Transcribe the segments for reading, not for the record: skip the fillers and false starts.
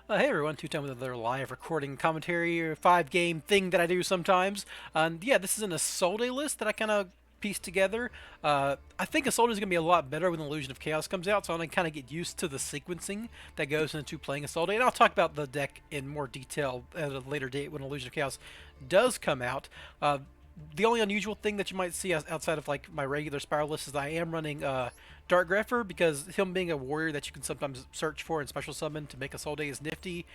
Hey everyone, two-time with another live recording commentary or 5 game thing that I do sometimes. Yeah, this is an Isolde list that I kind of pieced together. I think Isolde is going to be a lot better when Illusion of Chaos comes out, so I'm going to kind of get used to the sequencing that goes into playing Isolde, and I'll talk about the deck in more detail at a later date when Illusion of Chaos does come out. The only unusual thing that you might see outside of like my regular Spyral list is I am running Dark Grepher, because him being a warrior that you can sometimes search for and special summon to make a Soul Day is nifty.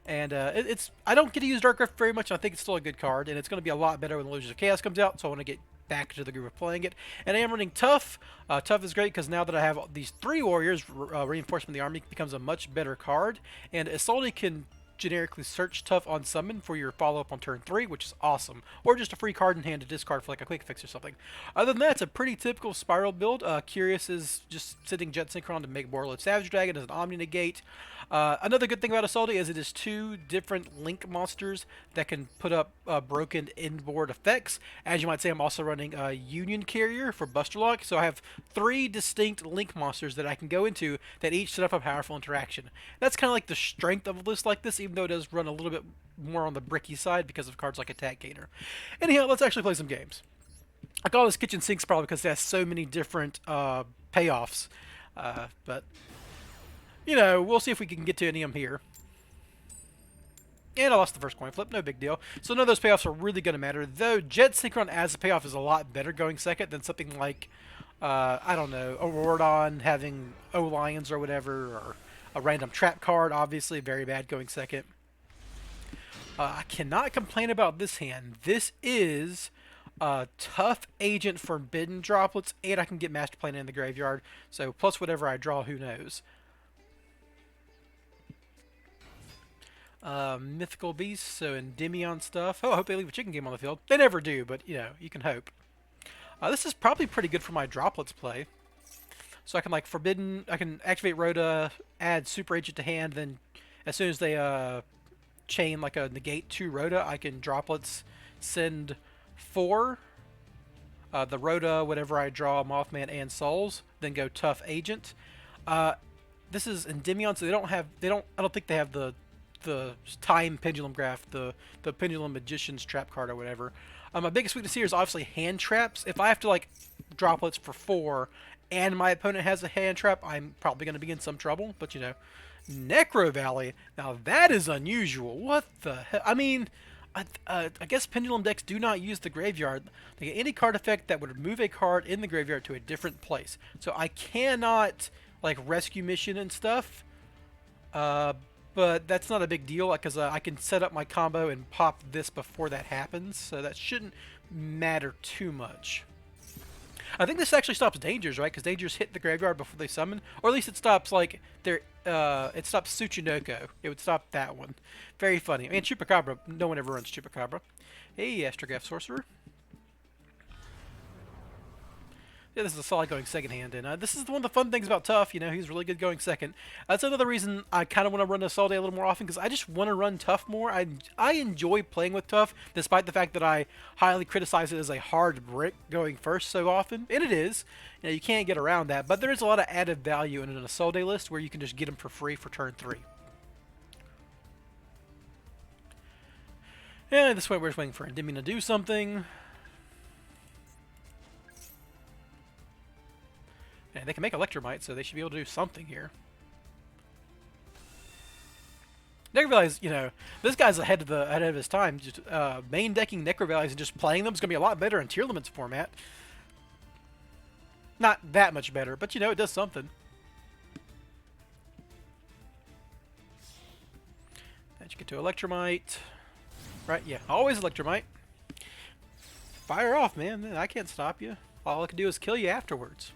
And it's I don't get to use Dark Grepher very much. And I think it's still a good card, and it's going to be a lot better when Illusions of Chaos comes out. So I want to get back to the groove of playing it. And I am running Tough. Tough is great because now that I have these 3 warriors, Reinforcement of the Army becomes a much better card, and Isolde can generically search Tough on summon for your follow-up on turn 3, which is awesome. Or just a free card in hand to discard for like a quick fix or something. Other than that, it's a pretty typical Spyral build. Curious is just sitting Jet Synchron to make Warlord Savage Dragon as an Omni Negate. Another good thing about Isolde is it is 2 different Link monsters that can put up broken inboard effects. As you might say, I'm also running a Union Carrier for Buster Lock, so I have 3 distinct Link monsters that I can go into that each set up a powerful interaction. That's kind of like the strength of a list like this, even though it does run a little bit more on the bricky side because of cards like Attack Gainer. Anyhow, let's actually play some games. I call this Kitchen Sinks probably because it has so many different payoffs, but you know, we'll see if we can get to any of them here. And I lost the first coin flip, no big deal. So none of those payoffs are really going to matter, though Jet Synchron as a payoff is a lot better going second than something like, I don't know, Auroradon having O-Lions or whatever, or a random trap card, obviously very bad going second. I cannot complain about this hand. This is Tough Agent Forbidden Droplets, and I can get Master Plan in the graveyard, so plus whatever I draw, who knows. Mythical Beasts, so Endymion stuff. Oh, I hope they leave a chicken game on the field. They never do, but, you know, you can hope. This is probably pretty good for my Droplets play. So I can, like, Forbidden... I can activate Rhoda, add Super Agent to hand, then as soon as they, chain, like, a negate to Rhoda, I can Droplets send 4. The Rhoda, whatever I draw, Mothman and Souls, then go Tough Agent. This is Endymion, so I don't think they have the time pendulum graph, the pendulum magician's trap card or whatever. My biggest weakness here is obviously hand traps. If I have to like droplets for 4 and my opponent has a hand trap, I'm probably going to be in some trouble. But you know, Necro Valley, now that is unusual. What the hell? I mean, I guess pendulum decks do not use the graveyard. They get any card effect that would move a card in the graveyard to a different place. So I cannot like rescue mission and stuff. But that's not a big deal because I can set up my combo and pop this before that happens, so that shouldn't matter too much. I think this actually stops dangers, right? Because dangers hit the graveyard before they summon, or at least it stops like it stops Tsuchinoko. It would stop that one. Very funny. I mean, Chupacabra. No one ever runs Chupacabra. Hey, Astrograph Sorcerer. Yeah, this is a solid going second hand, and this is one of the fun things about Tough. You know, he's really good going second. That's another reason I kind of want to run Isolde a little more often, because I just want to run Tough more. I enjoy playing with Tough, despite the fact that I highly criticize it as a hard brick going first so often, and it is. You know, you can't get around that, but there is a lot of added value in an Isolde list where you can just get them for free for turn 3. And this way we're just waiting for Endymion to do something. And they can make Electromite, so they should be able to do something here. Necrovalley's, you know, this guy's ahead of his time. Just main decking Necrovalleys and just playing them is going to be a lot better in Tier Limits format. Not that much better, but you know, it does something. Then you get to Electromite. Right, yeah, always Electromite. Fire off, man. I can't stop you. All I can do is kill you afterwards.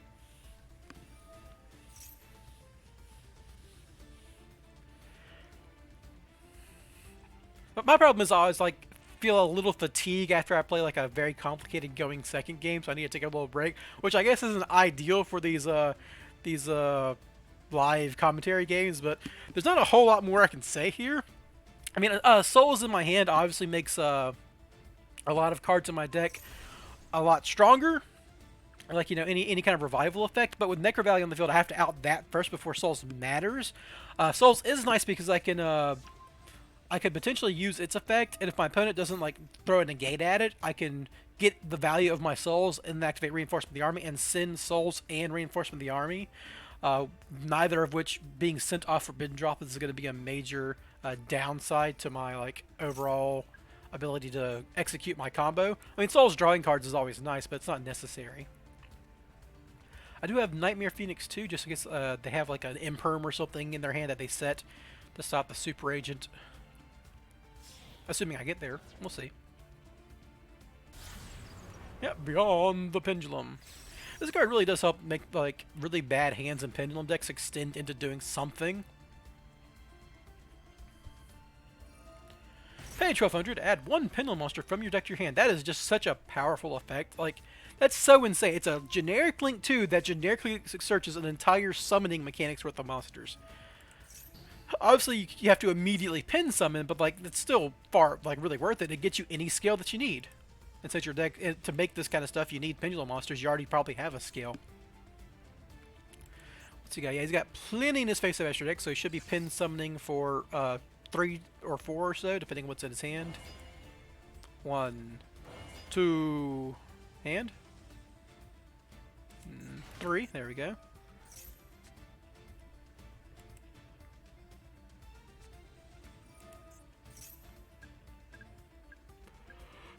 But my problem is I always like feel a little fatigue after I play like a very complicated going second game, so I need to take a little break, which I guess isn't ideal for these live commentary games. But there's not a whole lot more I can say here. I mean, Souls in my hand obviously makes a lot of cards in my deck a lot stronger. like, you know, any kind of revival effect. But with Necro Valley on the field, I have to out that first before Souls matters. Souls is nice because I could potentially use its effect, and if my opponent doesn't like throw a negate at it, I can get the value of my souls and activate Reinforcement of the Army and send souls and Reinforcement of the Army. Neither of which being sent off Forbidden Drop is going to be a major downside to my like overall ability to execute my combo. I mean, souls drawing cards is always nice, but it's not necessary. I do have Nightmare Phoenix too, just in case they have like an Imperm or something in their hand that they set to stop the Super Agent. Assuming I get there. We'll see. Yeah, Beyond the Pendulum. This card really does help make like really bad hands and Pendulum decks extend into doing something. Pay 1200, add one Pendulum monster from your deck to your hand. That is just such a powerful effect. Like, that's so insane. It's a generic Link 2 that generically searches an entire summoning mechanics worth of monsters. Obviously, you have to immediately pin summon, but like it's still really worth it. It gets you any scale that you need. And since your deck to make this kind of stuff, you need Pendulum monsters. You already probably have a scale. What's he got? Yeah, he's got plenty in his face of extra deck, so he should be pin summoning for 3 or 4 or so, depending on what's in his hand. 1, 2, hand. 3. There we go.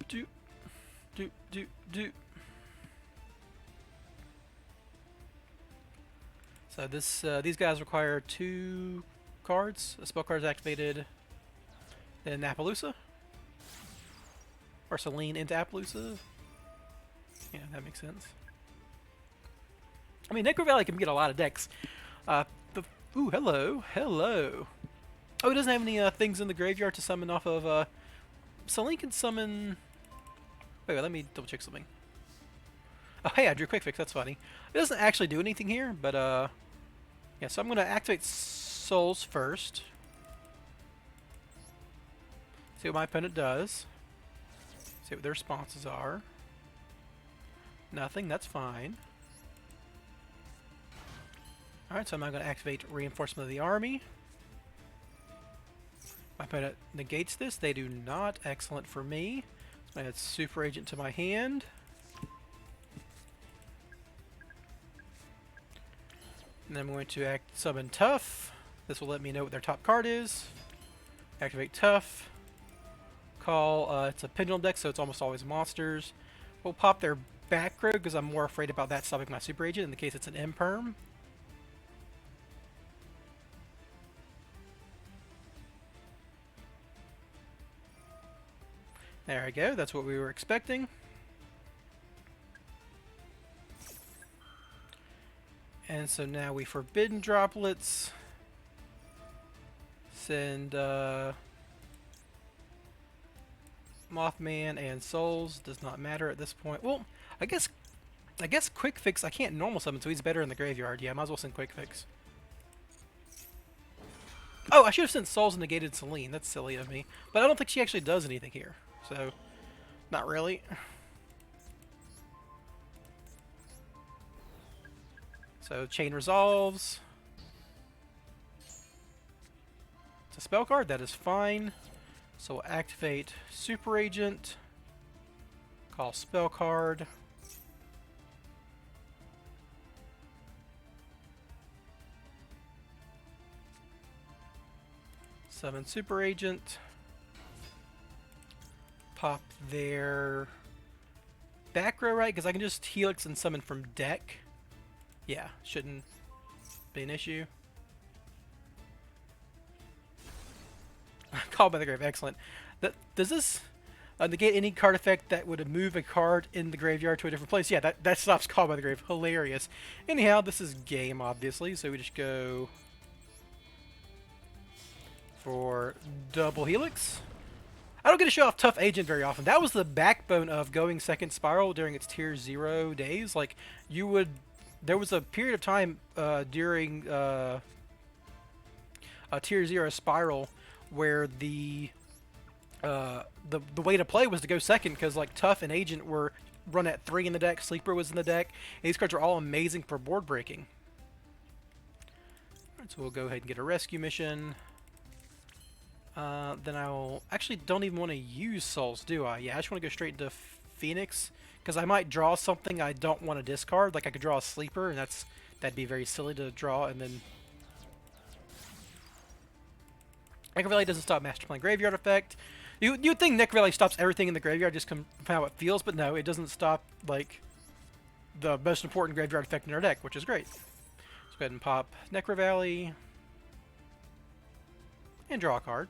Do. So these guys require 2 cards. A spell card is activated. Then Appaloosa. Or Selene into Appaloosa. Yeah, that makes sense. I mean, Necro Valley can get a lot of decks. Ooh, hello. Oh, it doesn't have any things in the graveyard to summon off of. Selene can summon. Wait, let me double check something. Oh, hey, I drew Quick Fix. That's funny. It doesn't actually do anything here, but yeah. So I'm gonna activate Souls first. See what my opponent does. See what their responses are. Nothing. That's fine. All right, so I'm now gonna activate Reinforcement of the Army. My opponent negates this. They do not. Excellent for me. I add Super Agent to my hand. And then I'm going to summon Tough. This will let me know what their top card is. Activate Tough. Call, it's a Pendulum deck, so it's almost always monsters. We'll pop their back row because I'm more afraid about that stopping my Super Agent in the case it's an Imperm. There we go, that's what we were expecting. And so now we Forbidden Droplets. Send Mothman and Souls. Does not matter at this point. Well, I guess Quick Fix I can't normal summon, so he's better in the graveyard. Yeah, I might as well send Quick Fix. Oh, I should have sent Souls and negated Selene. That's silly of me. But I don't think she actually does anything here. So, not really. So, Chain resolves. It's a spell card. That is fine. So, we'll activate Super Agent. Call spell card. Summon Super Agent. Pop their back row, right? Because I can just Helix and summon from deck. Yeah, shouldn't be an issue. Call by the Grave, excellent. Does this negate any card effect that would move a card in the graveyard to a different place? Yeah, that stops Call by the Grave. Hilarious. Anyhow, this is game, obviously, so we just go for double Helix. I don't get to show off Tough Agent very often. That was the backbone of going second Spyral during its Tier 0 days. Like, you would... There was a period of time during Tier 0 Spyral where the way to play was to go second because, like, Tough and Agent were run at 3 in the deck. Sleeper was in the deck. And these cards are all amazing for board breaking. Alright, so we'll go ahead and get a rescue mission. Then I'll actually don't even want to use souls, do I? Yeah, I just want to go straight into Phoenix because I might draw something I don't want to discard. Like I could draw a sleeper, and that'd be very silly to draw. And then Necro Valley doesn't stop Master Plan Graveyard effect. You'd think Necro Valley stops everything in the graveyard just from how it feels, but no, it doesn't stop like the most important graveyard effect in our deck, which is great. Let's go ahead and pop Necro Valley and draw a card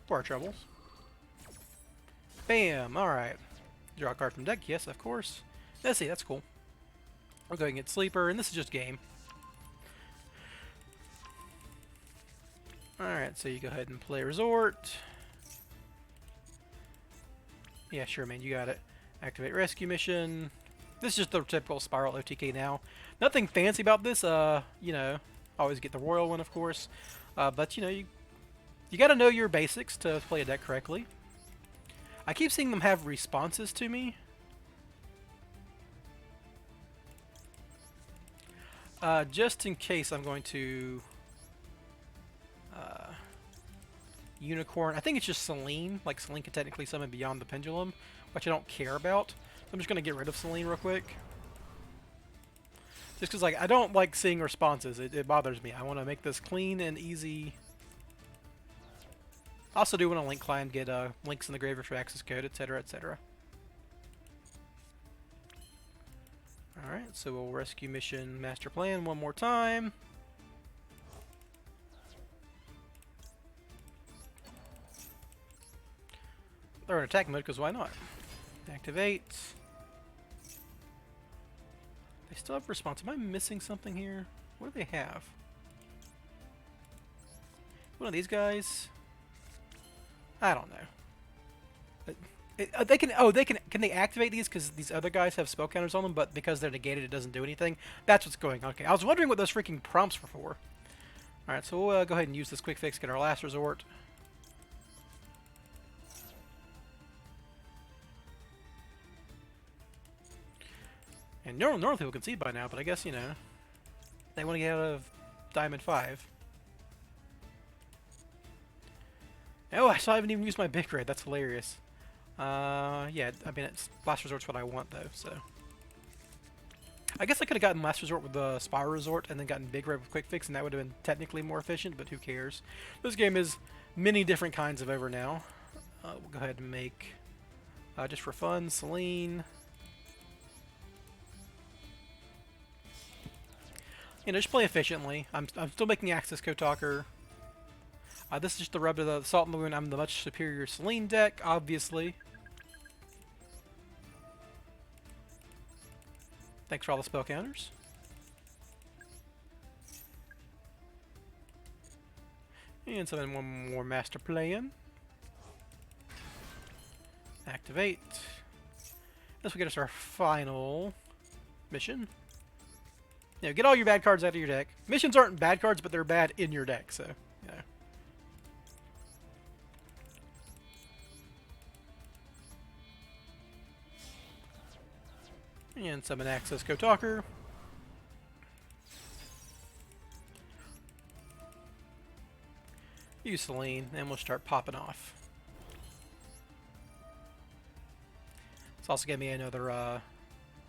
for our troubles. Bam! Alright. Draw a card from deck, yes, of course. Let's see, that's cool. We'll go ahead and get Sleeper, and this is just game. Alright, so you go ahead and play Resort. Yeah, sure, man, you got it. Activate Rescue Mission. This is just the typical Spyral OTK now. Nothing fancy about this, you know, always get the Royal one, of course. But, you know, you gotta know your basics to play a deck correctly. I keep seeing them have responses to me. Just in case, I'm going to Unicorn. I think it's just Selene. Like, Selene can technically summon beyond the Pendulum, which I don't care about. So I'm just going to get rid of Selene real quick. Just because, like, I don't like seeing responses. It bothers me. I want to make this clean and easy. I also do want to link climb, get links in the graveyard for access code, etc., etc. Alright, so we'll rescue mission master plan one more time. They're in attack mode, because why not? Activate. They still have response. Am I missing something here? What do they have? One of these guys? I don't know. They can. Oh, they can. Can they activate these? Because these other guys have spell counters on them, but because they're negated, it doesn't do anything. That's what's going on. Okay, I was wondering what those freaking prompts were for. All right, so we'll go ahead and use this quick fix. Get our last resort. And normal people can see by now, but I guess, you know, they want to get out of Diamond 5. Oh, I still haven't even used my big red. That's hilarious. Yeah, I mean, last resort's what I want, though, so. I guess I could have gotten last resort with the Spyral resort and then gotten big red with quick fix, and that would have been technically more efficient, but who cares? This game is many different kinds of over now. We'll go ahead and make, just for fun, Selene. You know, just play efficiently. I'm still making access code talker. This is just the rub to the Salt in the Wound. I'm the much superior Selene deck, obviously. Thanks for all the spell counters. And summon one more master plan. Activate. This will get us our final mission. You know, get all your bad cards out of your deck. Missions aren't bad cards, but they're bad in your deck, so, you know. And summon access code talker. Use Selene, and we'll start popping off. It's also giving me another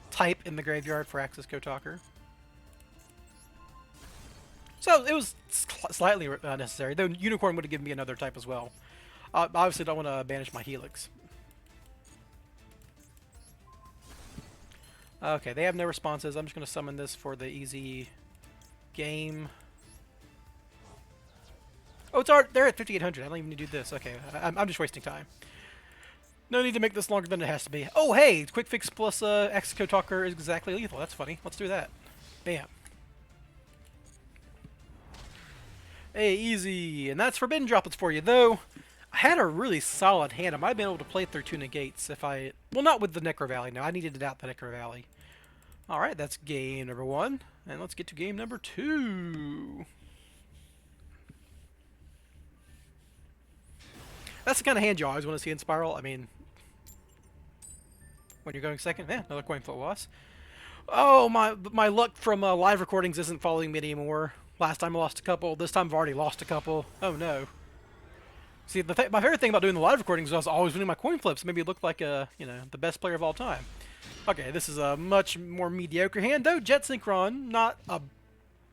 type in the graveyard for access code talker. So it was slightly necessary, though Unicorn would have given me another type as well. Obviously don't want to banish my Helix. Okay, they have no responses. I'm just going to summon this for the easy game. Oh, they're at 5,800. I don't even need to do this. Okay, I'm just wasting time. No need to make this longer than it has to be. Oh, hey! Quick Fix plus access code talker is exactly lethal. That's funny. Let's do that. Bam. Hey, easy. And that's Forbidden Droplets for you, though. I had a really solid hand. I might have been able to play through two negates if I... Well, not with the Necro Valley. No, I needed it out the Necro Valley. Alright, that's game number 1. And let's get to game number 2. That's the kind of hand you always want to see in Spyral. I mean... When you're going second, another coin flip loss. Oh, my luck from live recordings isn't following me anymore. Last time I lost a couple. This time I've already lost a couple. Oh no. See, my favorite thing about doing the live recordings is I was always winning my coin flips. Maybe look like the best player of all time. Okay, this is a much more mediocre hand, though. Jet Synchron, not a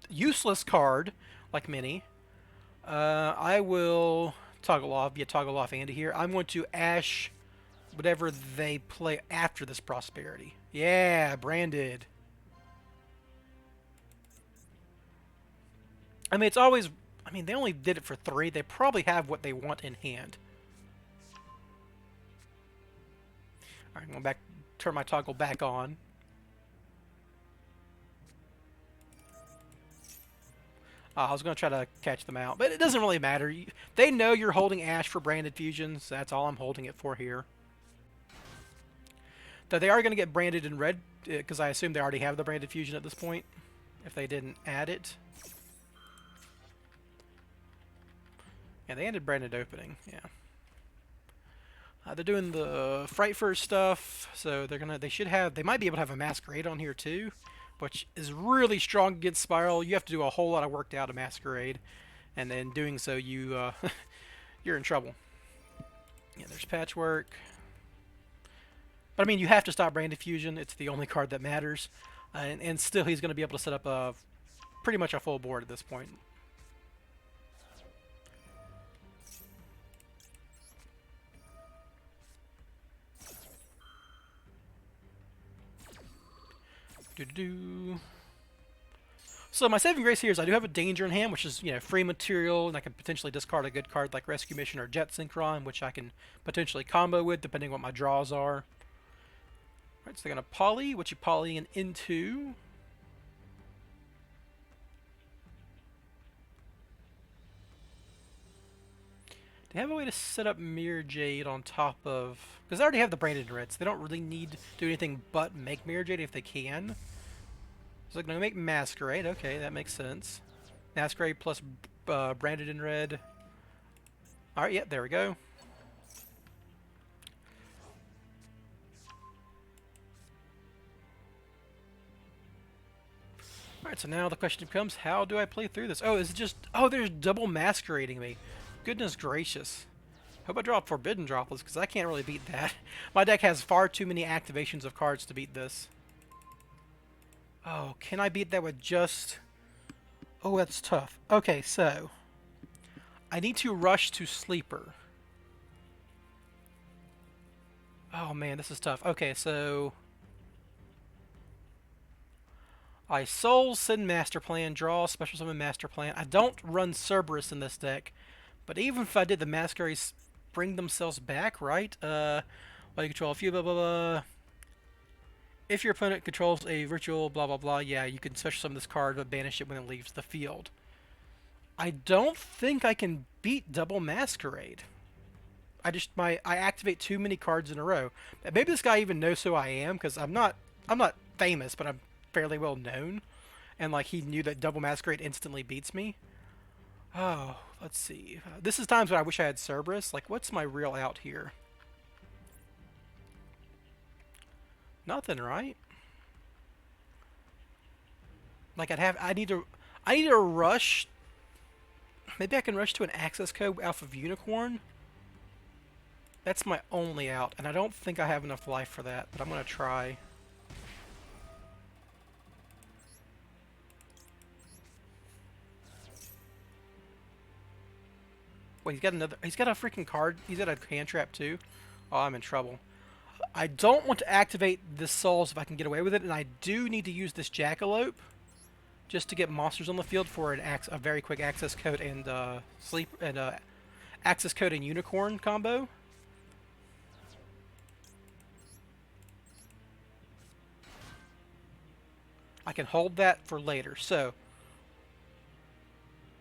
useless card like many. I will toggle off Andy here. I'm going to Ash whatever they play after this Prosperity. Yeah, branded. I mean, it's always... I mean, they only did it for 3. They probably have what they want in hand. Alright, I'm going to turn my toggle back on. I was going to try to catch them out, but it doesn't really matter. They know you're holding Ash for branded fusions. That's all I'm holding it for here. Though they are going to get branded in red, because I assume they already have the branded fusion at this point, if they didn't add it. Yeah, they ended branded opening, yeah. They're doing the Fright First stuff, so they might be able to have a Masquerade on here too, which is really strong against Spyral. You have to do a whole lot of work to out a Masquerade, and then doing so you're in trouble. Yeah, there's Patchwork. But I mean, you have to stop Branded Fusion. It's the only card that matters, and still he's going to be able to set up pretty much a full board at this point. So my saving grace here is I do have a Danger in hand, which is free material, and I can potentially discard a good card like Rescue Mission or Jet Synchron, which I can potentially combo with depending on what my draws are. Alright, so they're gonna poly, which you polying into. They have a way to set up Mirror Jade on top of... Because they already have the branded reds. They don't really need to do anything but make Mirror Jade if they can. So they're going to make Masquerade. Okay, that makes sense. Masquerade plus branded in red. Alright, yeah, there we go. Alright, so now the question becomes, how do I play through this? Oh, is it just... Oh, there's double masquerading me. Goodness gracious. Hope I draw Forbidden Droplets, because I can't really beat that. My deck has far too many activations of cards to beat this. Oh, can I beat that with just... Oh, that's tough. Okay, so... I need to rush to Sleeper. Oh man, this is tough. Okay, so... I Soul, send Master Plan, draw, Special Summon Master Plan. I don't run Cerberus in this deck, but even if I did, the Masquerades bring themselves back, right? While you control a few, blah, blah, blah. If your opponent controls a ritual, blah, blah, blah, yeah, you can Special Summon this card, but banish it when it leaves the field. I don't think I can beat double Masquerade. I activate too many cards in a row. Maybe this guy even knows who I am, because I'm not famous, but I'm fairly well known, and like he knew that double Masquerade instantly beats me. Oh, let's see. This is times when I wish I had Cerberus. Like, what's my real out here? Nothing, right? Like I need to rush. Maybe I can rush to an access code off of Unicorn. That's my only out, and I don't think I have enough life for that, but I'm gonna try. Wait, he's got a freaking card. He's got a hand trap too. Oh, I'm in trouble. I don't want to activate this Souls if I can get away with it, and I do need to use this Jackalope just to get monsters on the field for a very quick access code and access code and Unicorn combo. I can hold that for later. So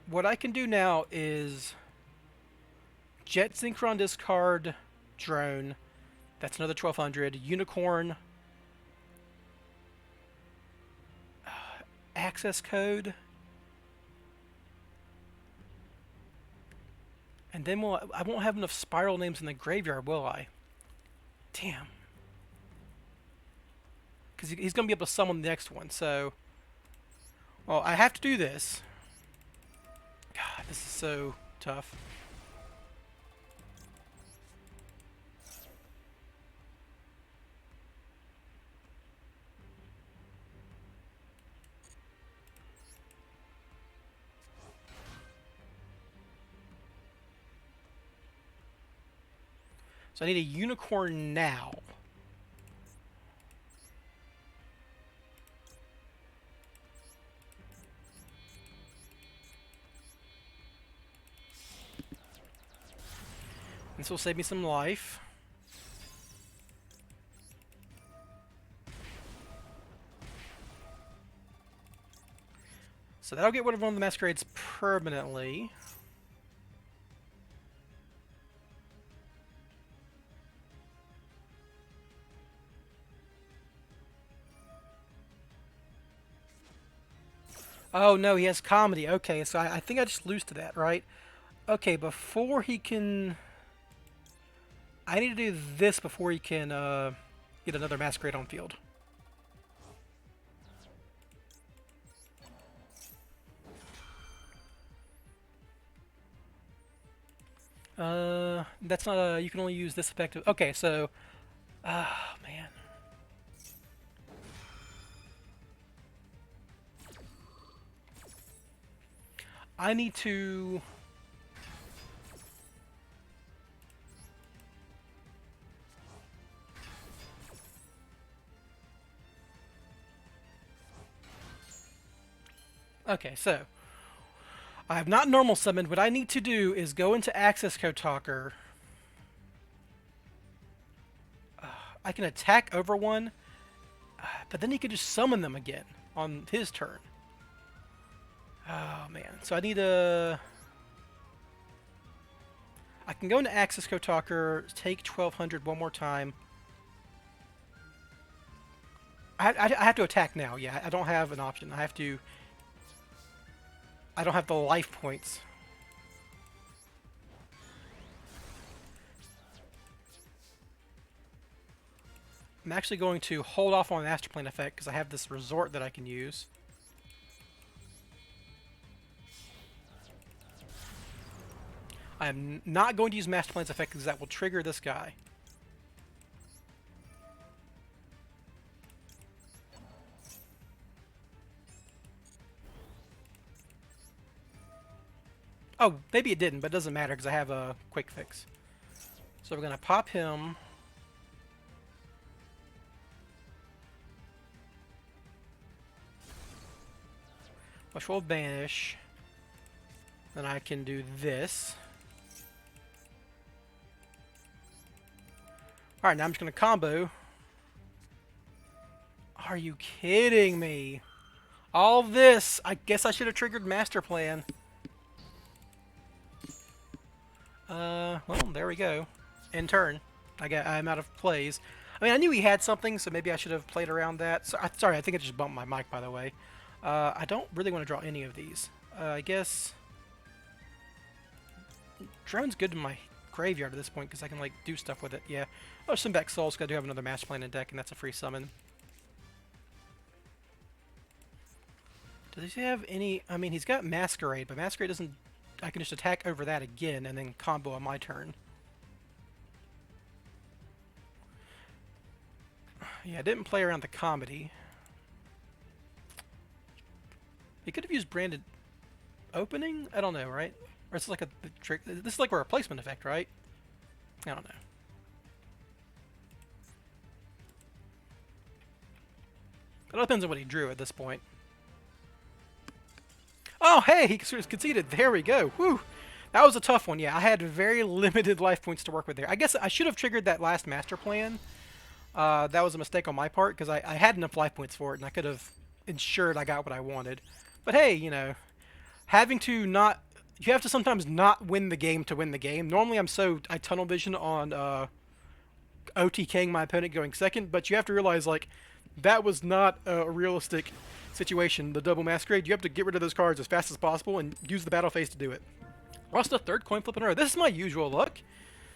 what I can do now is Jet Synchron discard Drone. That's another 1200. Unicorn. Access code. And then I won't have enough Spyral names in the graveyard, will I? Damn. because he's going to be able to summon the next one. So, well, I have to do this. God, this is so tough. So I need a unicorn now. This will save me some life. So that'll get rid of one of the masquerades permanently. Oh no, he has comedy. Okay, so I think I just lose to that, right? Okay, before he can... I need to do this before he can get another masquerade on field. That's not a... You can only use this effect. Okay, so... Ah, man. I need to... Okay, so... I have not normal summoned. What I need to do is go into Access Code Talker. I can attack over one, but then he can just summon them again on his turn. Oh, man. So I need a... I can go into Access Code Talker, take 1200 one more time. I have to attack now. Yeah, I don't have an option. I have to... I don't have the life points. I'm actually going to hold off on Master Plan effect because I have this resort that I can use. I am not going to use Master Plan's effect because that will trigger this guy. Oh, maybe it didn't, but it doesn't matter because I have a quick fix. So we're going to pop him. Which will banish. Then I can do this. Alright, now I'm just going to combo. Are you kidding me? All this! I guess I should have triggered Master Plan. Well, there we go. End turn. I'm out of plays. I mean, I knew he had something, so maybe I should have played around that. So, sorry, I think I just bumped my mic, by the way. I don't really want to draw any of these. I guess... Drone's good in my graveyard at this point, because I can, like, do stuff with it. Yeah. Oh, send back Souls, because I do have another Master Plan in deck, and that's a free summon. Does he have any... I mean, he's got Masquerade, but Masquerade doesn't... I can just attack over that again and then combo on my turn. Yeah, I didn't play around the comedy. He could have used Branded Opening? I don't know, right? Or it's like a trick. This is like a replacement effect, right? I don't know. It all depends on what he drew at this point. Oh, hey, he conceded. There we go. Whew. That was a tough one. Yeah, I had very limited life points to work with there. I guess I should have triggered that last Master Plan. That was a mistake on my part, because I had enough life points for it, and I could have ensured I got what I wanted. But hey, you know, having to not... You have to sometimes not win the game to win the game. Normally I tunnel vision on OTKing my opponent going second, but you have to realize, like, that was not a realistic situation, the double Masquerade. You have to get rid of those cards as fast as possible and use the battle phase to do it. Lost a third coin flip in a row. This is my usual luck.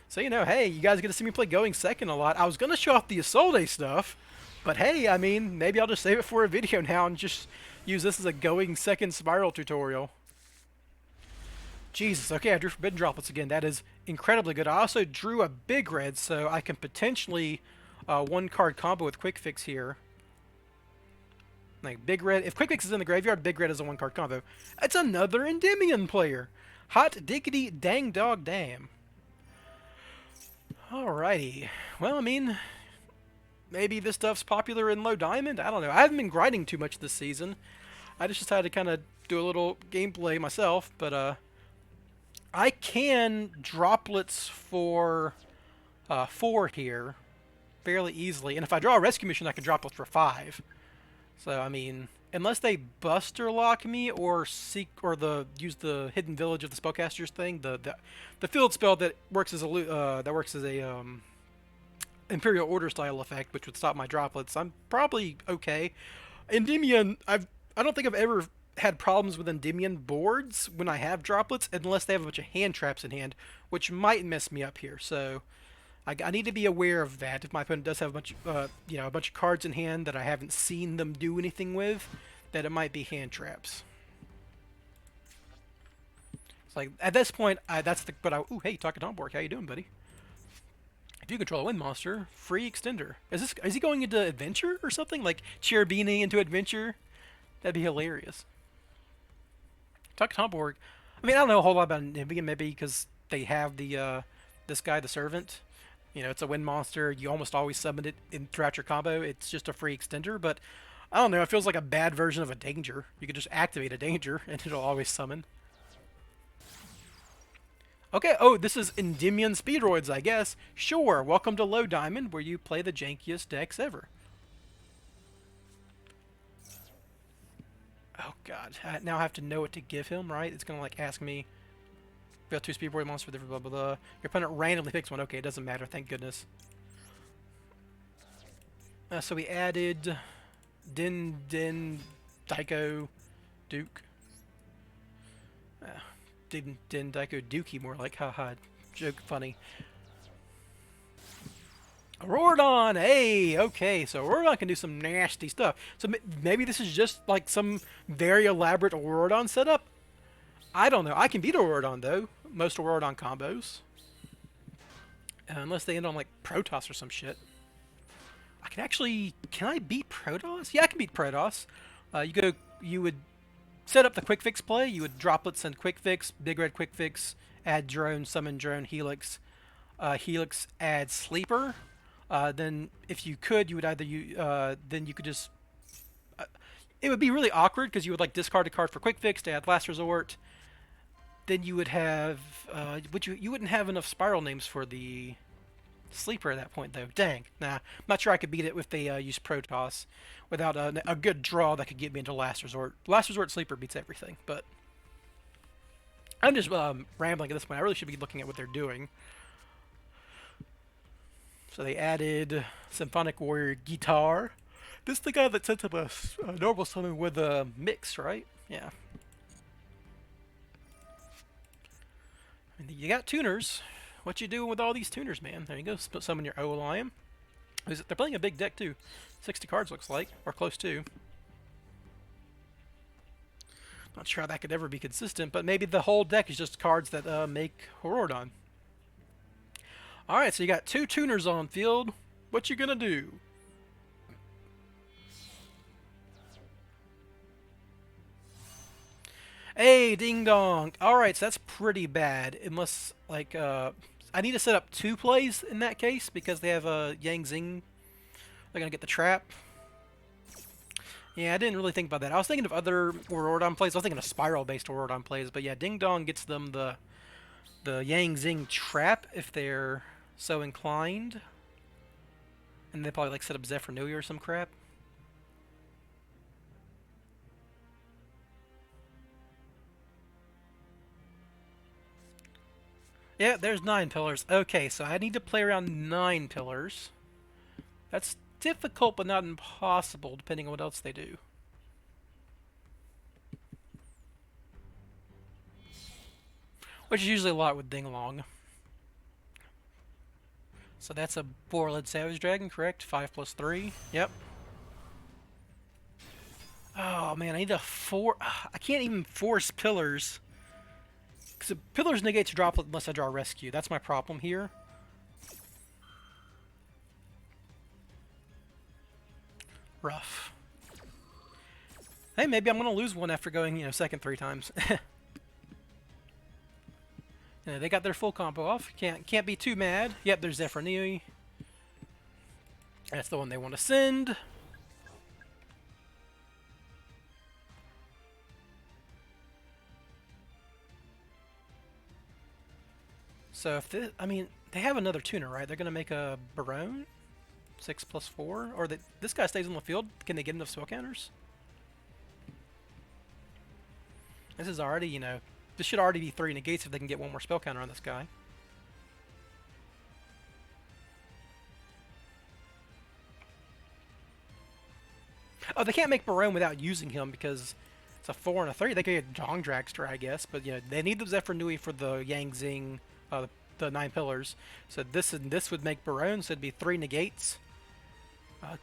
So, you know, hey, you guys get to see me play going second a lot. I was going to show off the Isolde stuff, But hey, I mean, maybe I'll just save it for a video now and just use this as a going second Spyral tutorial. Jesus, okay, I drew Forbidden Droplets again. That is incredibly good. I also drew a big red, so I can potentially one card combo with Quick Fix here. Like big red, if Quick Fix is in the graveyard, big red is a one card combo. It's another Endymion player. Hot diggity dang dog damn. Alrighty. Well, I mean, maybe this stuff's popular in low diamond. I don't know. I haven't been grinding too much this season. I just decided to kind of do a little gameplay myself, but I can droplets for 4 here fairly easily, and if I draw a rescue mission, I can droplets for 5. So I mean, unless they Buster Lock me or use the Hidden Village of the Spellcasters thing, the field spell that works as a Imperial Order style effect, which would stop my droplets, I'm probably okay. Endymion, I don't think I've ever had problems with Endymion boards when I have droplets, unless they have a bunch of hand traps in hand, which might mess me up here. So I need to be aware of that. If my opponent does have a bunch, a bunch of cards in hand that I haven't seen them do anything with, that it might be hand traps. It's like at this point, ooh, hey, Talking Tomborg, how you doing, buddy? If you control a wind monster, free extender. Is he going into adventure or something? Like Cherubini into adventure? That'd be hilarious. Talking Tomborg. I mean, I don't know a whole lot about Endymion, maybe because they have this guy, the servant. You know, it's a wind monster. You almost always summon it throughout your combo. It's just a free extender, but I don't know. It feels like a bad version of a danger. You could just activate a danger, and it'll always summon. Okay, oh, this is Endymion Speedroids, I guess. Sure, welcome to Low Diamond, where you play the jankiest decks ever. Oh god, now I have to know what to give him, right? It's gonna like ask me, you got 2 Speedroid monsters for different blah blah blah. Your opponent randomly picks one. Okay, it doesn't matter, thank goodness. So we added Din, Daiko, Duke. Din, Daiko, Dookie, more like, haha, joke funny. Auroradon! Hey! Okay, so Auroradon can do some nasty stuff. So maybe this is just like some very elaborate Auroradon setup? I don't know. I can beat Auroradon, though. Most Auroradon combos. Unless they end on, like, Protoss or some shit. I can actually... Can I beat Protoss? Yeah, I can beat Protoss. You would set up the Quick Fix play. You would Droplets and Quick Fix, Big Red Quick Fix, add Drone, Summon Drone, Helix. Helix, add Sleeper. Then, if you could, you would then you could just... it would be really awkward, because you would, like, discard a card for Quick Fix to add Last Resort. Then you would have... you wouldn't have enough Spyral names for the Sleeper at that point, though. Dang. Nah, I'm not sure I could beat it if they use Protoss without a good draw that could get me into Last Resort. Last Resort Sleeper beats everything, but... I'm just rambling at this point. I really should be looking at what they're doing. So they added Symphonic Warrior Guitar. This is the guy that sets up a normal summon with a mix, right? Yeah. And you got tuners. What you doing with all these tuners, man? There you go. Summon your O-Lion. They're playing a big deck, too. 60 cards, looks like. Or close to. Not sure how that could ever be consistent, but maybe the whole deck is just cards that make Auroradon. Alright, so you got 2 tuners on field. What you gonna do? Hey, ding dong. Alright, so that's pretty bad. Unless, like, I need to set up 2 plays in that case, because they have a Yang Zing. They're gonna get the trap. Yeah, I didn't really think about that. I was thinking of other Auroradon plays. I was thinking of Spyral-based Auroradon plays, but yeah, ding dong gets them the Yang Zing trap if they're so inclined. And they probably like set up Zephyr or some crap. Yeah, there's 9 pillars. Okay, so I need to play around 9 pillars. That's difficult, but not impossible, depending on what else they do. Which is usually a lot with Ding Long. So that's a Boar-led Savage Dragon, correct? 5 plus 3. Yep. Oh man, I need a four. I can't even force pillars. Because pillars negate to droplet unless I draw rescue. That's my problem here. Rough. Hey, maybe I'm going to lose one after going, second 3 times. They got their full combo off. Can't be too mad. Yep, there's Zephyr. That's the one they want to send. So if this, I mean, they have another tuner, right? They're gonna make a Barone, 6+4, or this guy stays on the field. Can they get enough spell counters? This is already, this should already be 3 negates if they can get one more spell counter on this guy. Oh, they can't make Barone without using him because it's a 4 and a 3. They could get Dong Dragster, I guess, but they need the Zephyr Nui for the Yang Zing, the 9 pillars. So this and this would make Barone, so it'd be 3 negates.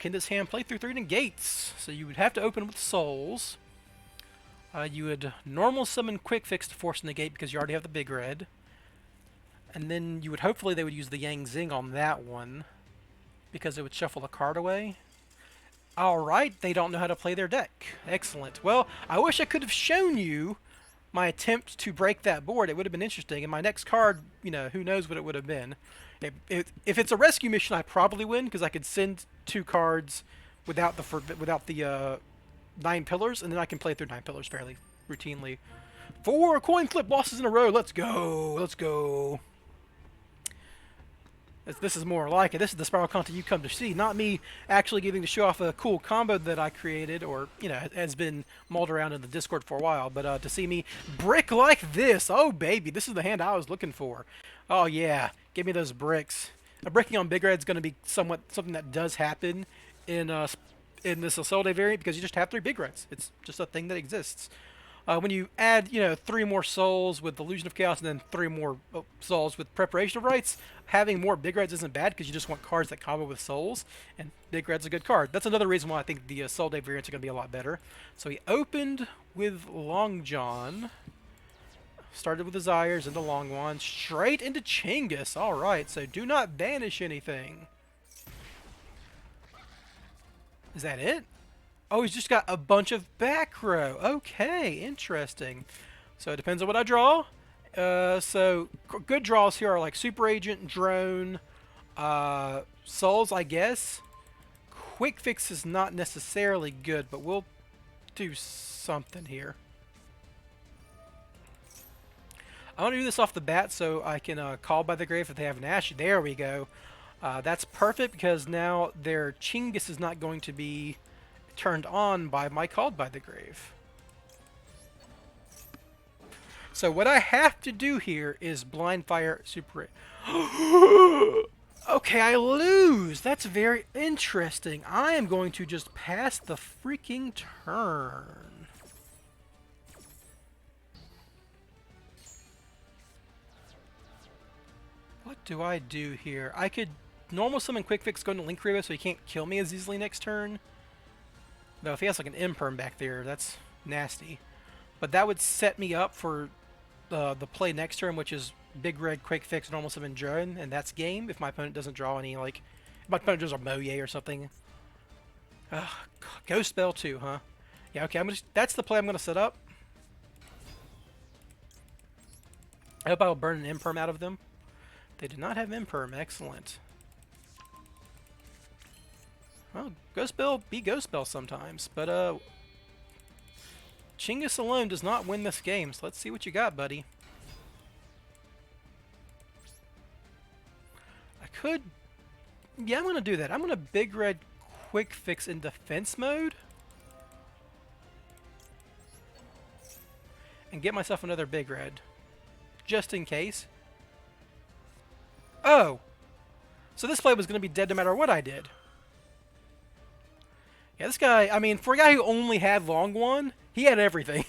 Can this hand play through 3 negates? So you would have to open with souls. You would normal summon Quick Fix to force negate because you already have the big red. And then you would hopefully they would use the Yang Zing on that one because it would shuffle a card away. Alright, they don't know how to play their deck. Excellent. Well, I wish I could have shown you my attempt to break that board. It would have been interesting. And my next card, who knows what it would have been. If it's a rescue mission, I probably win because I could send 2 cards without the 9 pillars, and then I can play through 9 pillars fairly routinely. 4 coin flip losses in a row. Let's go. Let's go. This is more like it. This is the Spyral content you come to see, not me actually getting to show off a cool combo that I created or, has been mulled around in the Discord for a while. But to see me brick like this, oh baby, this is the hand I was looking for. Oh yeah, give me those bricks. Bricking on big red is going to be something that does happen in this Assault variant because you just have 3 big reds. It's just a thing that exists. When you add, 3 more souls with Illusion of Chaos and then 3 more souls with Preparation of Rites, having more big reds isn't bad because you just want cards that combo with souls, and big red's a good card. That's another reason why I think the Assault variants are going to be a lot better. So he opened with Long John, started with Desires into Long Wand, straight into Chinggis. Alright, so do not banish anything. Is that it? Oh, he's just got a bunch of back row. Okay, interesting. So it depends on what I draw. So good draws here are like Super Agent, Drone, Souls, I guess. Quick Fix is not necessarily good, but we'll do something here. I want to do this off the bat so I can call by the grave if they have an Ash. There we go. That's perfect because now their Chinggis is not going to be turned on by my Called by the Grave. So what I have to do here is Blind Fire Super. Okay, I lose. That's very interesting. I am going to just pass the freaking turn. What do I do here? I could normal summon Quick Fix, go into Link Rebo so he can't kill me as easily next turn. Though if he has like an Imperm back there, that's nasty. But that would set me up for the play next turn, which is Big Red, Quick Fix, normal summon Drone, and that's game if my opponent doesn't draw any, like, if my opponent draws a Moye or something. Ghost Spell too, huh? Yeah, okay, that's the play I'm going to set up. I hope I will burn an Imperm out of them. They do not have Imperm, excellent. Well, Ghost Spell be Ghost Spell sometimes, but Chinggis alone does not win this game, so let's see what you got, buddy. Yeah, I'm going to do that. I'm going to Big Red Quick Fix in defense mode. And get myself another Big Red. Just in case. Oh! So this play was going to be dead no matter what I did. Yeah, this guy, I mean, for a guy who only had Long One, he had everything.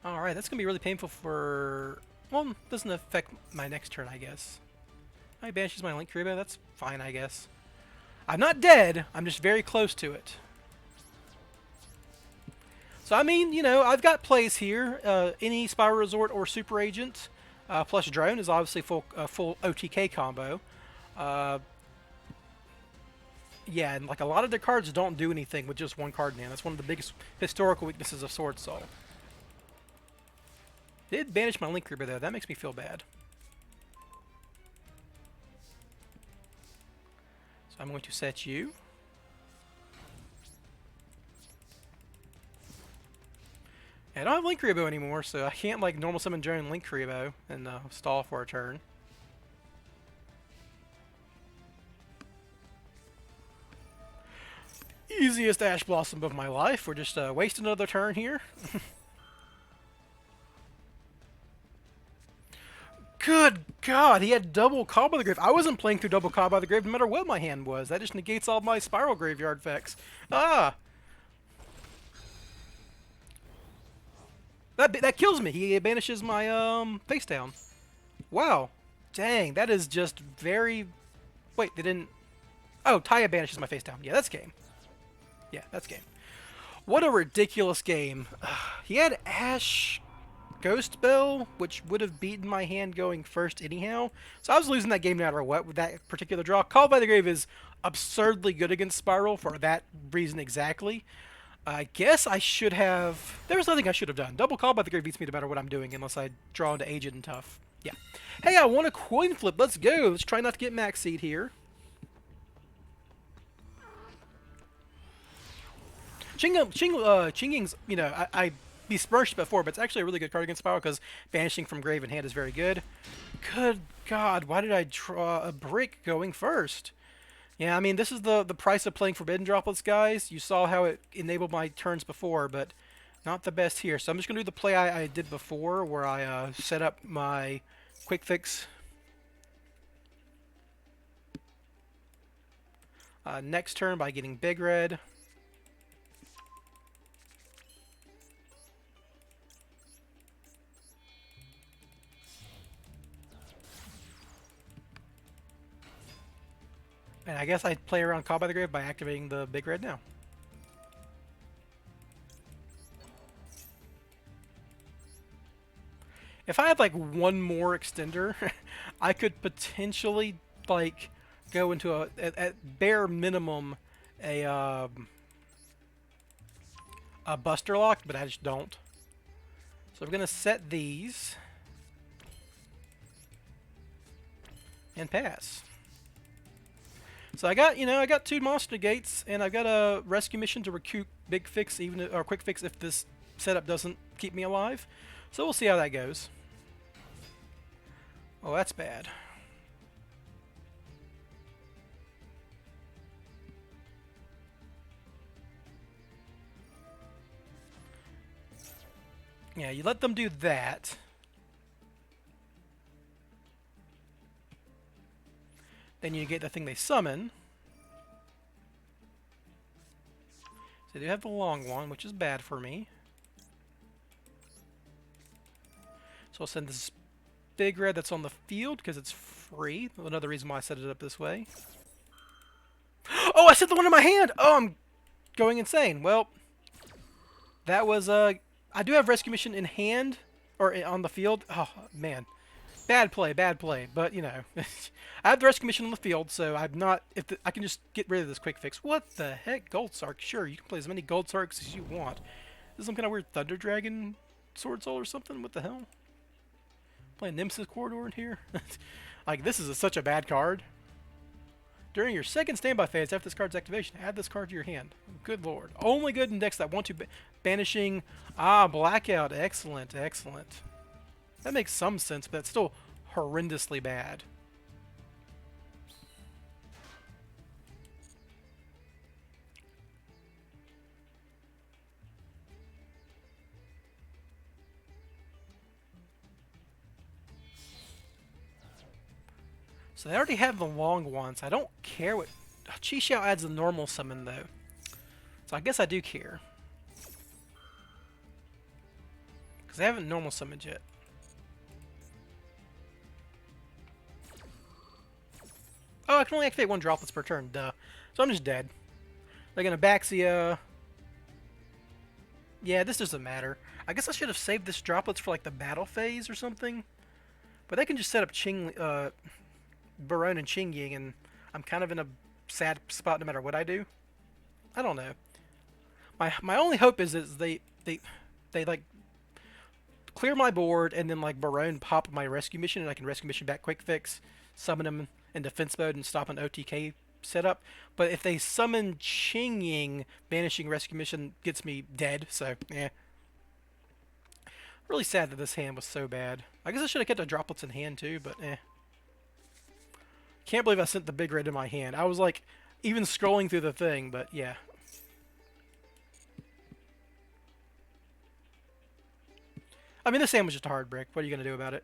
Alright, that's going to be really painful for... Well, doesn't affect my next turn, I guess. I banishes my Link Rebo, that's fine, I guess. I'm not dead. I'm just very close to it. So I mean, you know, I've got plays here. Any Spyral Resort or Super Agent plus Drone is obviously full OTK combo. Uh, yeah, and like a lot of their cards don't do anything with just one card in hand. That's one of the biggest historical weaknesses of Sword Soul. Did banish my Link Reaper though. That makes me feel bad. So I'm going to set you. I don't have Link Reaper anymore, so I can't like normal summon Drone Link Reaper and stall for a turn. Easiest Ash Blossom of my life. We're just wasting another turn here. Good God, he had double Call by the Grave. I wasn't playing through double Call by the Grave no matter what my hand was. That just negates all my Spyral Graveyard effects. Ah! That kills me. He banishes my face down. Wow. Dang, that is just very... Wait, they didn't... Oh, Taya banishes my face down. Yeah, that's game. Yeah, that's game. What a ridiculous game. He had Ash Ghost Bell, which would have beaten my hand going first anyhow. So I was losing that game no matter what with that particular draw. Call by the Grave is absurdly good against Spyral for that reason exactly. I guess I should have... There was nothing I should have done. Double Call by the Grave beats me no matter what I'm doing unless I draw into Aged and Tough. Yeah. Hey, I want a coin flip. Let's go. Let's try not to get max seed here. Chinging's, you know, I besmirched before, but it's actually a really good card against Spyral because banishing from grave and hand is very good. Good God, why did I draw a brick going first? Yeah, I mean, this is the price of playing Forbidden Droplets, guys. You saw how it enabled my turns before, but not the best here. So I'm just going to do the play I did before, where I set up my Quick Fix. Next turn by getting Big Red. And I guess I'd play around Call by the Grave by activating the Big Red now. If I had like one more extender, I could potentially like go into at bare minimum a Buster Lock, but I just don't. So we're gonna set these and pass. So I got two monster gates, and I've got a rescue mission to recoup Big Fix, or Quick Fix if this setup doesn't keep me alive. So we'll see how that goes. Oh, that's bad. Yeah, you let them do that. Then you get the thing they summon. So they do have the long one, which is bad for me. So I'll send this Big Red that's on the field because it's free. Another reason why I set it up this way. Oh, I set the one in my hand! Oh, I'm going insane. Well, that was I do have Rescue Mission in hand, or on the field. Oh, man. Bad play, but you know, I have the Rescue Mission on the field, so I'm not. I can just get rid of this Quick Fix. What the heck, Gold Sark? Sure, you can play as many Gold Sarks as you want. This is some kind of weird Thunder Dragon Sword Soul or something. What the hell? Playing Nemesis Corridor in here. Like this is such a bad card. During your second standby phase after this card's activation, add this card to your hand. Good lord. Only good in decks that want to banishing. Ah, Blackout. Excellent, excellent. That makes some sense, but that's still horrendously bad. So they already have the long ones. I don't care what... Chi Xiao adds a normal summon, though. So I guess I do care. Because they haven't normal summoned yet. Oh, I can only activate one droplets per turn. Duh. So I'm just dead. Like an Abaxia. Yeah, this doesn't matter. I guess I should have saved this droplets for like the battle phase or something. But they can just set up Barone and Ching Ying, and I'm kind of in a sad spot no matter what I do. I don't know. My only hope is they like clear my board and then like Barone pop my rescue mission and I can rescue mission back quick fix, summon him in defense mode and stop an OTK setup. But if they summon Ching Ying, banishing rescue mission gets me dead. So yeah, really sad that this hand was so bad. I guess I should have kept the droplets in hand too, but eh. Can't believe I sent the big red in my hand. I was like even scrolling through the thing, but yeah. I mean, this hand was just a hard brick. What are you going to do about it?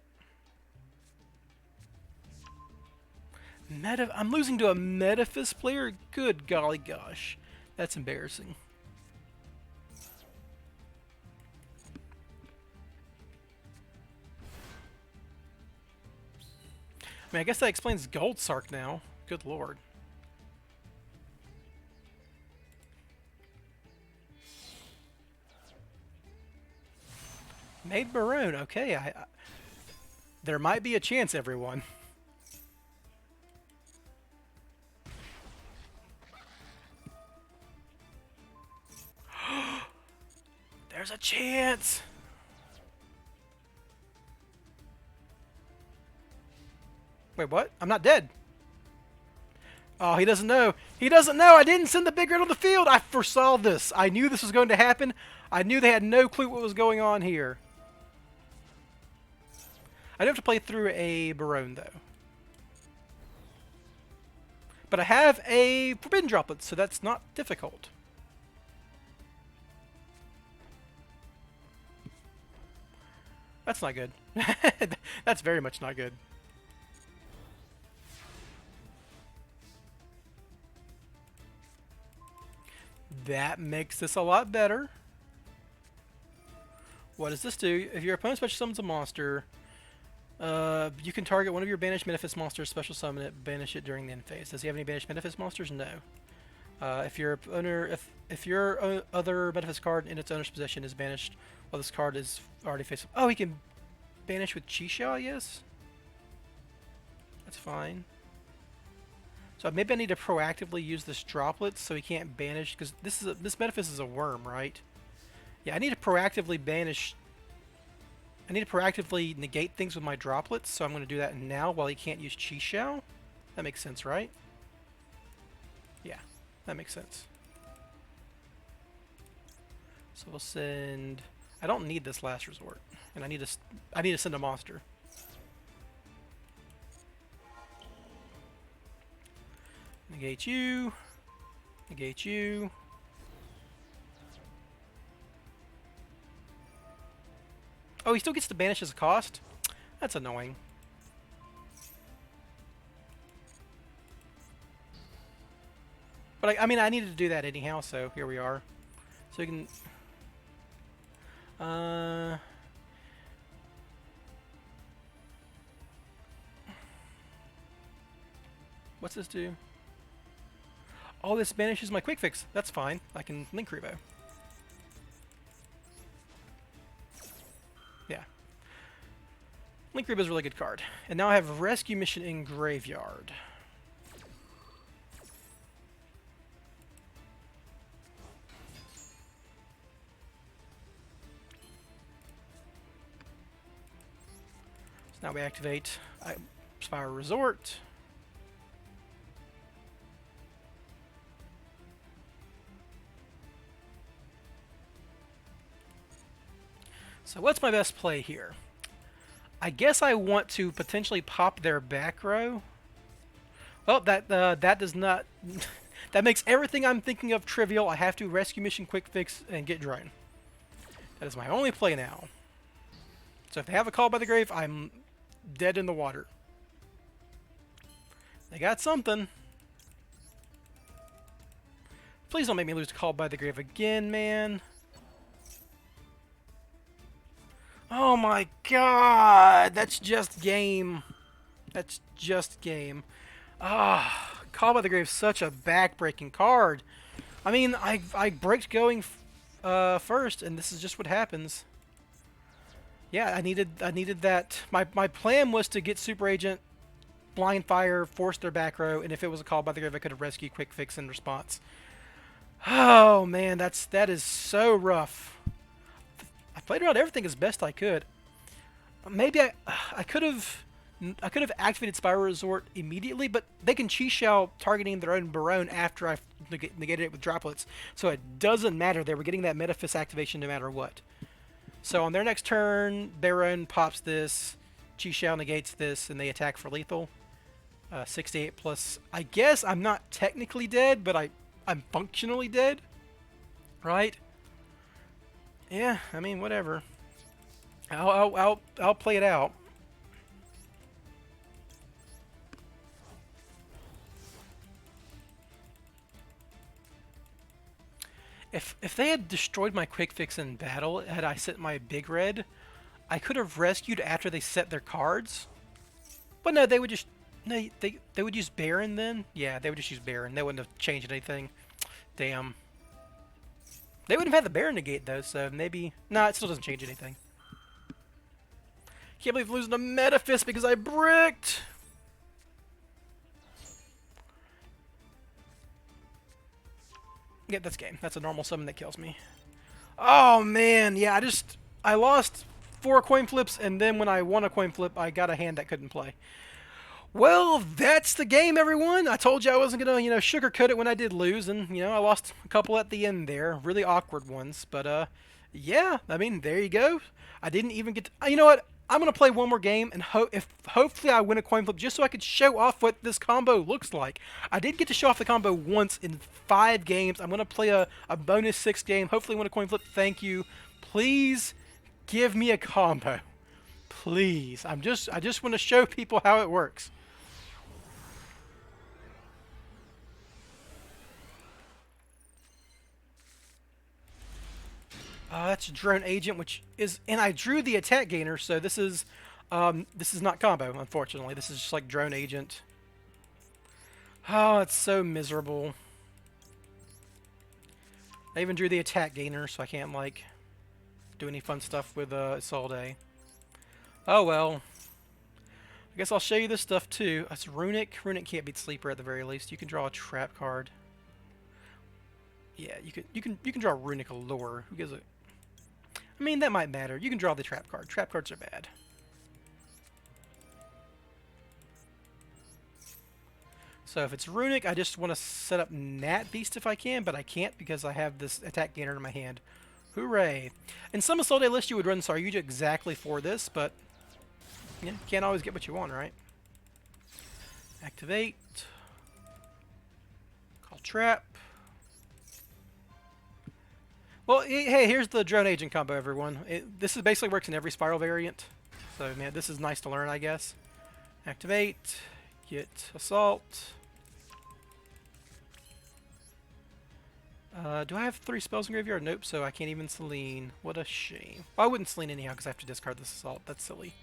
I'm losing to a Metaphys player? Good golly gosh. That's embarrassing. I mean, I guess that explains Gold Sark now. Good lord. Made Barone. Okay, there might be a chance, everyone. There's a chance. Wait, what? I'm not dead. Oh, he doesn't know. He doesn't know. I didn't send the big red on the field. I foresaw this. I knew this was going to happen. I knew they had no clue what was going on here. I do have to play through a Barone, though. But I have a Forbidden Droplet, so that's not difficult. That's not good. That's very much not good. That makes this a lot better. What does this do? If your opponent special summons a monster, you can target one of your banished Metaphys monsters, special summon it, banish it during the end phase. Does he have any banished Metaphys monsters? No. If your owner, if your other Metaphys card in its owner's possession is banished while this card is already face up. Oh, he can banish with Chisha, I guess? That's fine. So maybe I need to proactively use this droplet so he can't banish, because this Metaphys is a worm, right? Yeah, I need to proactively banish. I need to proactively negate things with my droplets, so I'm going to do that now while he can't use Chisha. That makes sense, right? Yeah, that makes sense. So we'll send. I don't need this last resort, and I need to send a monster. Negate you. Negate you. Oh, he still gets to banish as a cost? That's annoying. But I mean, I needed to do that anyhow, so here we are. So you can... What's this do? Oh, this banishes my quick fix. That's fine. I can link revo. Yeah. Link revo is a really good card. And now I have rescue mission in graveyard. So now we activate Spyral Resort. So what's my best play here? I guess I want to potentially pop their back row. Oh, that does not... that makes everything I'm thinking of trivial. I have to rescue mission, quick fix, and get drone. That is my only play now. So if they have a call by the grave, I'm dead in the water. They got something. Please don't make me lose to call by the grave again, man. Oh my god, that's just game. That's just game. Ah, Call by the Grave, such a back-breaking card. I mean, I braked going first, and this is just what happens. Yeah, I needed that. My plan was to get Super Agent, Blind Fire, force their back row, and if it was a Call by the Grave, I could have rescued Quick Fix in response. Oh man, that is so rough. I played around everything as best I could. Maybe I could have activated Spyral Resort immediately, but they can Chi Shell targeting their own Barone after I've negated it with droplets, so it doesn't matter. They were getting that Metaphys activation no matter what. So on their next turn, Barone pops this, Chi Shell negates this, and they attack for lethal. 68 plus. I guess I'm not technically dead, but I'm functionally dead, right? Yeah, I mean whatever. I'll play it out. If they had destroyed my quick fix in battle, had I set my big red, I could have rescued after they set their cards. But no, they would just they would use Baron then. Yeah, they would just use Baron. They wouldn't have changed anything. Damn. They wouldn't have had the Baron negate though, so maybe nah, it still doesn't change anything. Can't believe I'm losing to Metaphys because I bricked. Yep, that's game. That's a normal summon that kills me. Oh man, yeah, I lost 4 coin flips, and then when I won a coin flip, I got a hand that couldn't play. Well, that's the game, everyone. I told you I wasn't gonna, sugarcoat it when I did lose, and I lost a couple at the end there, really awkward ones. But yeah, I mean, there you go. I didn't even get to, you know what? I'm gonna play one more game, and hopefully I win a coin flip just so I could show off what this combo looks like. I did get to show off the combo once in 5 games. I'm gonna play a bonus 6 game. Hopefully win a coin flip. Thank you. Please give me a combo. Please. I just want to show people how it works. That's Drone Agent, which is, and I drew the attack gainer, so this is not combo, unfortunately. This is just like Drone Agent. Oh, it's so miserable. I even drew the attack gainer, so I can't like do any fun stuff with Isolde. Oh well. I guess I'll show you this stuff too. That's Runic. Runic can't beat Sleeper at the very least. You can draw a trap card. Yeah, you can draw Runic Allure. Who gives a? I mean, that might matter. You can draw the trap card. Trap cards are bad. So if it's Runic, I just want to set up Nat Beast if I can, but I can't because I have this attack gainer in my hand. Hooray! In some Isolde list, you would run Saryuja exactly for this, but yeah, can't always get what you want, right? Activate. Call Trap. Well, hey, here's the Drone Agent combo, everyone. This is basically works in every Spyral variant. So, man, this is nice to learn, I guess. Activate. Get Assault. Do I have 3 spells in graveyard? Nope, so I can't even Selene. What a shame. Well, I wouldn't Selene anyhow because I have to discard this Assault. That's silly.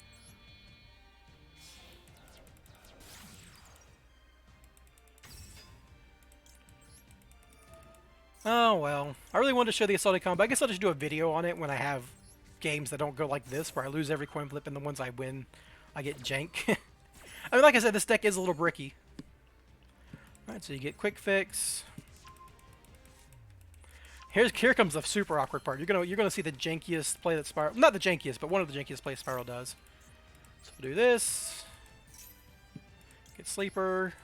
Oh, well. I really wanted to show the Assaulted combo. I guess I'll just do a video on it when I have games that don't go like this, where I lose every coin flip and the ones I win, I get jank. I mean, like I said, this deck is a little bricky. Alright, so you get Quick Fix. Here comes the super awkward part. You're gonna see the jankiest play that Spyral, not the jankiest, but one of the jankiest plays Spyral does. So we'll do this. Get Sleeper.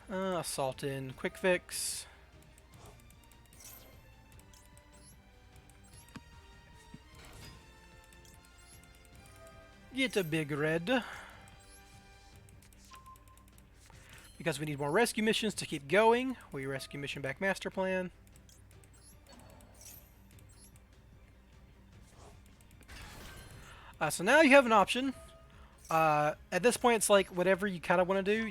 Assault in, Quick Fix. Get a big red. Because we need more rescue missions to keep going, we rescue mission back master plan. So now you have an option. At this point, it's like whatever you kind of want to do.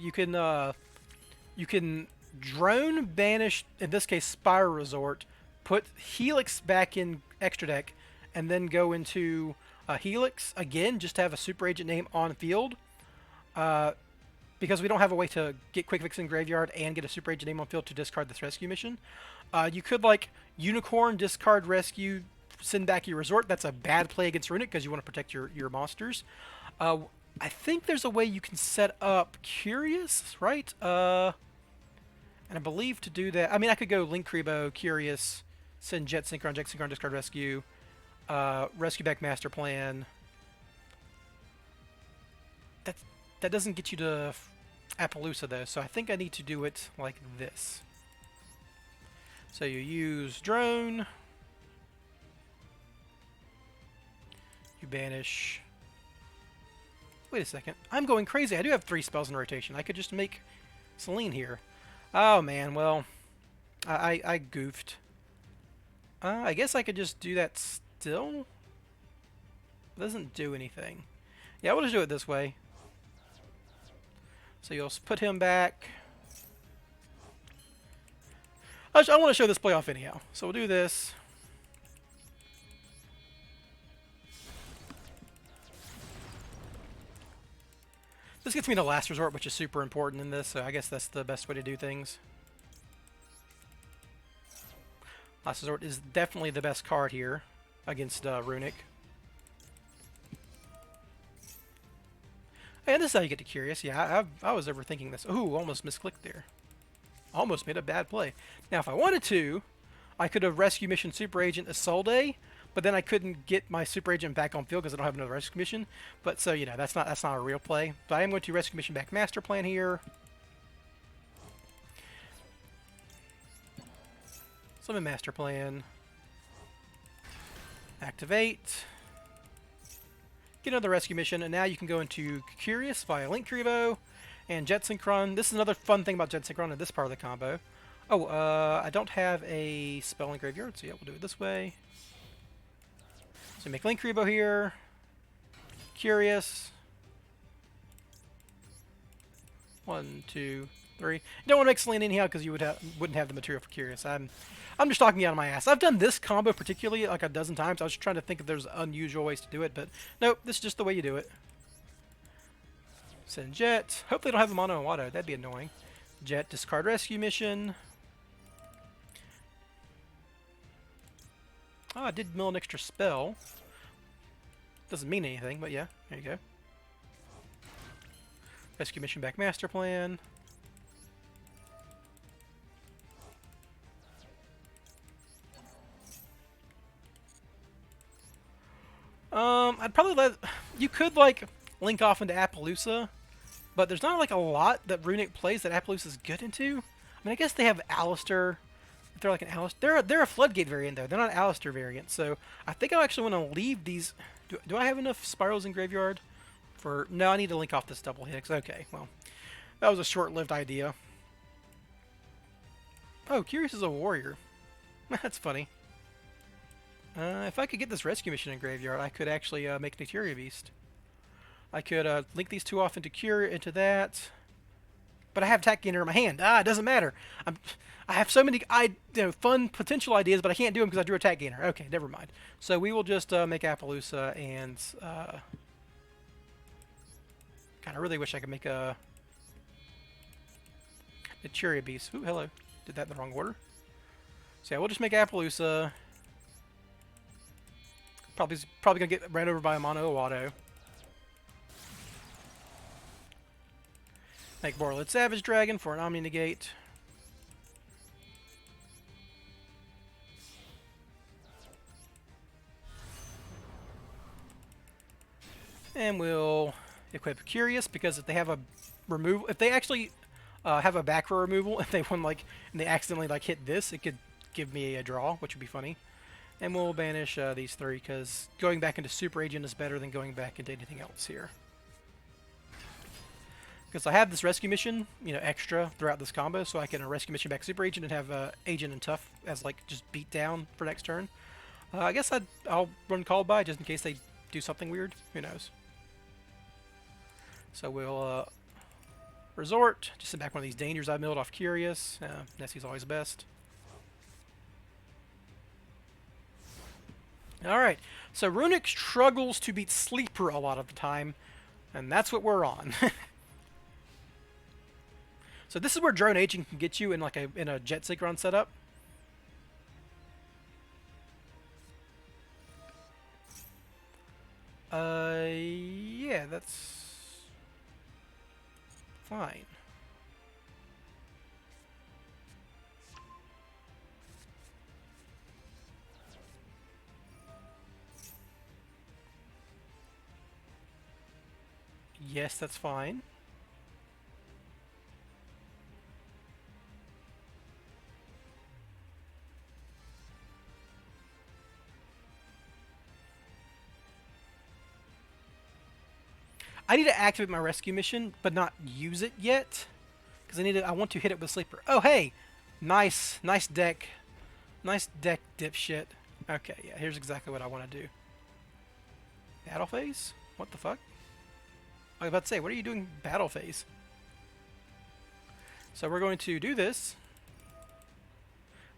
You can drone, banish, in this case, Spyral Resort, put Helix back in extra deck, and then go into Helix, again, just to have a super agent name on field. Because we don't have a way to get quick fix in graveyard and get a super agent name on field to discard this rescue mission. You could like Unicorn, discard rescue, send back your resort. That's a bad play against Runic because you want to protect your monsters. I think there's a way you can set up Curious, right? And I believe to do that, I mean, I could go Link Rebo, Curious, send Jet Synchron, discard rescue, rescue back master plan. That doesn't get you to Appaloosa though, so I think I need to do it like this. So you use drone, you banish. Wait a second, I'm going crazy. I do have 3 spells in rotation. I could just make Celine here. Oh man, well, I goofed. I guess I could just do that still. It doesn't do anything. Yeah, we'll just do it this way. So you'll put him back. I want to show this playoff anyhow. So we'll do this. This gets me to Last Resort, which is super important in this, so I guess that's the best way to do things. Last Resort is definitely the best card here against Runic. And this is how you get to Curious. Yeah, I was overthinking this. Ooh, almost misclicked there. Almost made a bad play. Now, if I wanted to, I could have Rescue Mission Super Agent Isolde, but then I couldn't get my Super Agent back on field because I don't have another Rescue Mission. But so, you know, that's not a real play. But I am going to Rescue Mission back Master Plan here. Summon Master Plan. Activate. Get another rescue mission, and now you can go into Curious via Link Rebo and Jet Synchron. This is another fun thing about Jet Synchron in this part of the combo. Oh, I don't have a spell in graveyard, so yeah, we'll do it this way. So make Link Rebo here. Curious. 1, 2, 3. You don't want to make Celine anyhow because you wouldn't have the material for Curious. I'm just talking out of my ass. I've done this combo particularly like a dozen times. I was trying to think if there's unusual ways to do it, but nope, this is just the way you do it. Send Jet. Hopefully they don't have a mono and auto. That'd be annoying. Jet, discard rescue mission. Oh, I did mill an extra spell. Doesn't mean anything, but yeah, there you go. Rescue mission back master plan. I'd probably let... You could, like, link off into Appaloosa, but there's not, like, a lot that Runic plays that Appaloosa's good into. I mean, I guess they have Alistair. If they're like an Alistair... They're a Floodgate variant, though. They're not an Alistair variant, so I think I actually want to leave these... Do I have enough Spirals in Graveyard? For... No, I need to link off this double Hicks. Okay, well, that was a short-lived idea. Oh, Curious is a warrior. That's funny. If I could get this rescue mission in graveyard, I could actually make Nectaria Beast. I could link these 2 off into that, but I have Attack Gainer in my hand. It doesn't matter. I have so many fun potential ideas, but I can't do them because I drew Attack Gainer. Okay, never mind. So we will just make Appaloosa and God, I really wish I could make a Nectaria Beast. Ooh, hello. Did that in the wrong order. So yeah, we'll just make Appaloosa. Probably gonna get ran over by a mono auto. Make Borlid Savage Dragon for an Omni Negate. And we'll equip Curious because if they have a removal, if they actually have a back row removal, if they won like and they accidentally like hit this, it could give me a draw, which would be funny. And we'll banish these 3 because going back into Super Agent is better than going back into anything else here. Because I have this rescue mission, extra throughout this combo, so I can rescue mission back Super Agent and have Agent and Tough as like just beat down for next turn. I guess I'll run Called By just in case they do something weird. Who knows? So we'll resort, just send back one of these dangers I milled off Curious. Nessie's always best. Alright, so Runic struggles to beat Sleeper a lot of the time, and that's what we're on. So this is where drone aging can get you in like a jet synchron setup. Yeah, that's fine. Yes, that's fine. I need to activate my rescue mission, but not use it yet, because I want to hit it with Sleeper. Oh, hey, nice deck, nice deck, dipshit. Okay, yeah, here's exactly what I want to do. Battle phase? What the fuck? I was about to say, what are you doing battle phase? So we're going to do this.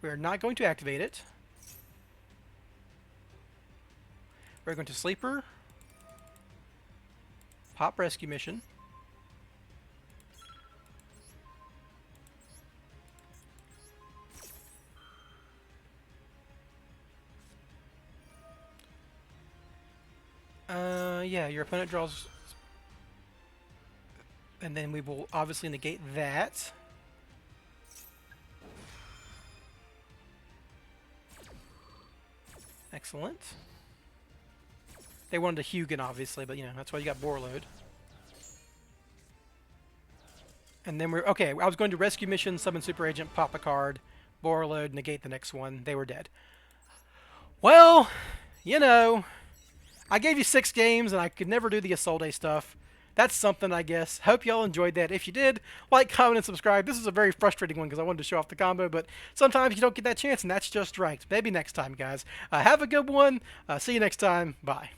We're not going to activate it. We're going to Sleeper. Pop rescue mission. Yeah, your opponent draws... And then we will obviously negate that. Excellent. They wanted a Hugin, obviously, but, you know, that's why you got Borload. And then we're... Okay, I was going to rescue mission, summon Super Agent, pop a card, Borload, negate the next one. They were dead. Well, you know, I gave you 6 games, and I could never do the Isolde stuff. That's something, I guess. Hope y'all enjoyed that. If you did, like, comment, and subscribe. This is a very frustrating one because I wanted to show off the combo, but sometimes you don't get that chance, and that's just right. Maybe next time, guys. Have a good one. See you next time. Bye.